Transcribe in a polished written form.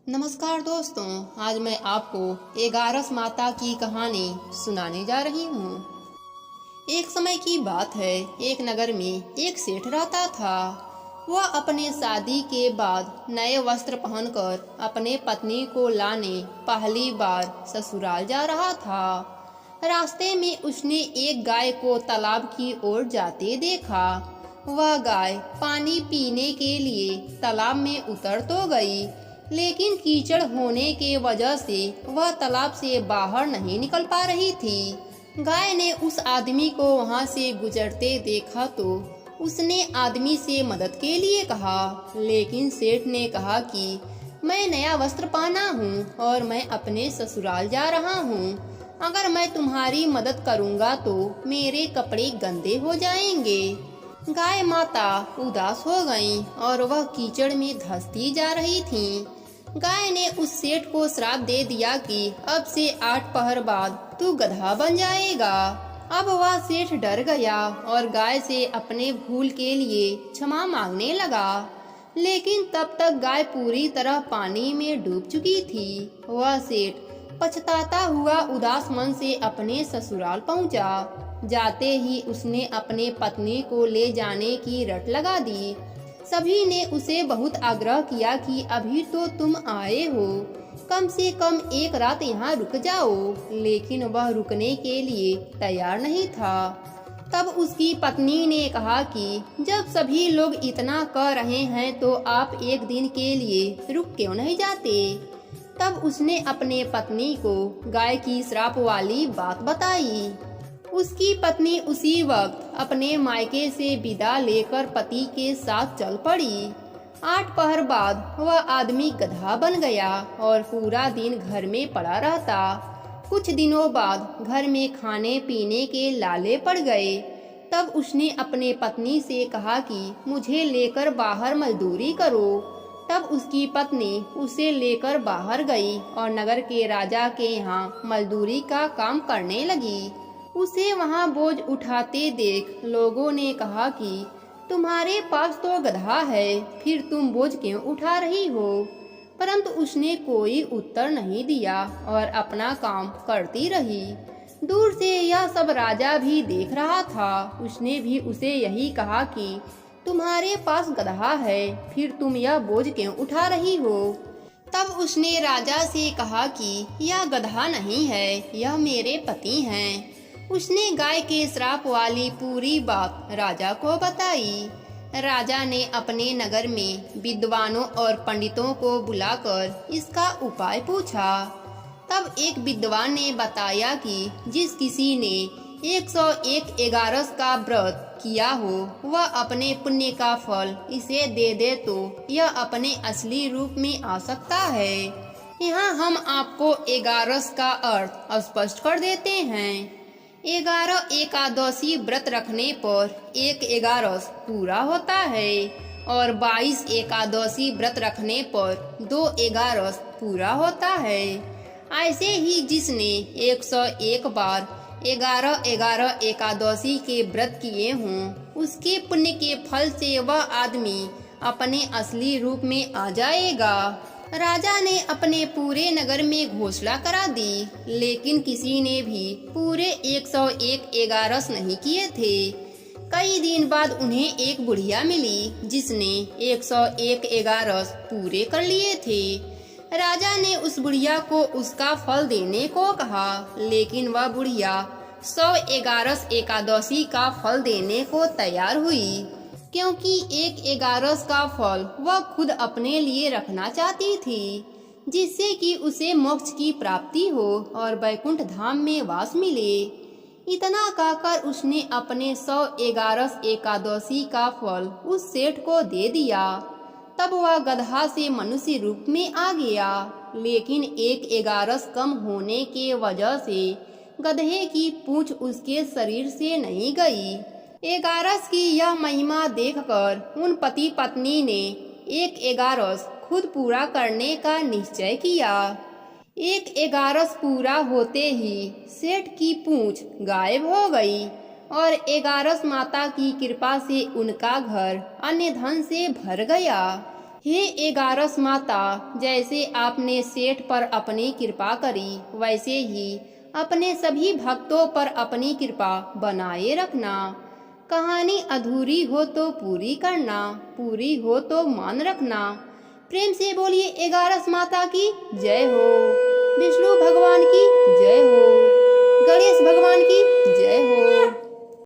नमस्कार दोस्तों, आज मैं आपको एगारस माता की कहानी सुनाने जा रही हूँ। एक समय की बात है, एक नगर में एक सेठ रहता था। वह अपने शादी के बाद नए वस्त्र पहनकर अपने पत्नी को लाने पहली बार ससुराल जा रहा था। रास्ते में उसने एक गाय को तालाब की ओर जाते देखा। वह गाय पानी पीने के लिए तालाब में उतर तो गई, लेकिन कीचड़ होने के वजह से वह तालाब से बाहर नहीं निकल पा रही थी। गाय ने उस आदमी को वहां से गुजरते देखा तो उसने आदमी से मदद के लिए कहा, लेकिन सेठ ने कहा कि मैं नया वस्त्र पहना हूँ और मैं अपने ससुराल जा रहा हूँ। अगर मैं तुम्हारी मदद करूँगा तो मेरे कपड़े गंदे हो जाएंगे। गाय माता उदास हो गईं और वह कीचड़ में धंसती जा रही थीं। गाय ने उस सेठ को श्राप दे दिया कि अब से 8 पहर बाद तू गधा बन जाएगा। अब वह सेठ डर गया और गाय से अपने भूल के लिए क्षमा मांगने लगा, लेकिन तब तक गाय पूरी तरह पानी में डूब चुकी थी। वह सेठ पछताता हुआ उदास मन से अपने ससुराल पहुंचा। जाते ही उसने अपने पत्नी को ले जाने की रट लगा दी। सभी ने उसे बहुत आग्रह किया कि अभी तो तुम आए हो, कम से कम एक रात यहाँ रुक जाओ, लेकिन वह रुकने के लिए तैयार नहीं था। तब उसकी पत्नी ने कहा कि जब सभी लोग इतना कह रहे हैं तो आप एक दिन के लिए रुक क्यों नहीं जाते। तब उसने अपने पत्नी को गाय की श्राप वाली बात बताई। उसकी पत्नी उसी वक्त अपने मायके से विदा लेकर पति के साथ चल पड़ी। 8 पहर बाद वह आदमी गधा बन गया और पूरा दिन घर में पड़ा रहता। कुछ दिनों बाद घर में खाने पीने के लाले पड़ गए। तब उसने अपने पत्नी से कहा कि मुझे लेकर बाहर मजदूरी करो। तब उसकी पत्नी उसे लेकर बाहर गई और नगर के राजा के यहाँ मजदूरी का काम करने लगी। उसे वहाँ बोझ उठाते देख लोगों ने कहा कि तुम्हारे पास तो गधा है, फिर तुम बोझ क्यों उठा रही हो। परंतु उसने कोई उत्तर नहीं दिया और अपना काम करती रही। दूर से यह सब राजा भी देख रहा था। उसने भी उसे यही कहा कि तुम्हारे पास गधा है, फिर तुम यह बोझ क्यों उठा रही हो। तब उसने राजा से कहा कि यह गधा नहीं है, यह मेरे पति हैं। उसने गाय के श्राप वाली पूरी बात राजा को बताई। राजा ने अपने नगर में विद्वानों और पंडितों को बुलाकर इसका उपाय पूछा। तब एक विद्वान ने बताया कि जिस किसी ने 101 एगारस का व्रत किया हो वह अपने पुण्य का फल इसे दे दे तो यह अपने असली रूप में आ सकता है। यहाँ हम आपको एगारस का अर्थ स्पष्ट कर देते हैं। 11 एकादशी व्रत रखने पर 1 एगारस पूरा होता है और 22 एकादशी व्रत रखने पर 2 एगारस पूरा होता है। ऐसे ही जिसने 101 बार 11 एकादशी के व्रत किए हों, उसके पुण्य के फल से वह आदमी अपने असली रूप में आ जाएगा। राजा ने अपने पूरे नगर में घोषणा करा दी, लेकिन किसी ने भी पूरे 101 एगारस नहीं किए थे। कई दिन बाद उन्हें एक बुढ़िया मिली जिसने 101 एगारस पूरे कर लिए थे। राजा ने उस बुढ़िया को उसका फल देने को कहा, लेकिन वह बुढ़िया 100 एगारस एकादशी का फल देने को तैयार हुई, क्योंकि 1 एगारस का फल वह खुद अपने लिए रखना चाहती थी, जिससे कि उसे मोक्ष की प्राप्ति हो और वैकुंठ धाम में वास मिले। इतना कहकर उसने अपने 100 एगारस एकादशी का फल उस सेठ को दे दिया। तब वह गधा से मनुष्य रूप में आ गया, लेकिन 1 एगारस कम होने के वजह से गधे की पूंछ उसके शरीर से नहीं गई। एगारस की यह महिमा देखकर उन पति पत्नी ने 1 एगारस खुद पूरा करने का निश्चय किया। 1 एगारस पूरा होते ही सेठ की पूंछ गायब हो गई और एगारस माता की कृपा से उनका घर अन्य धन से भर गया। हे एगारस माता, जैसे आपने सेठ पर अपनी कृपा करी, वैसे ही अपने सभी भक्तों पर अपनी कृपा बनाए रखना। कहानी अधूरी हो तो पूरी करना, पूरी हो तो मान रखना। प्रेम से बोलिए एगारस माता की जय हो, विष्णु भगवान की जय हो, गणेश भगवान की जय हो।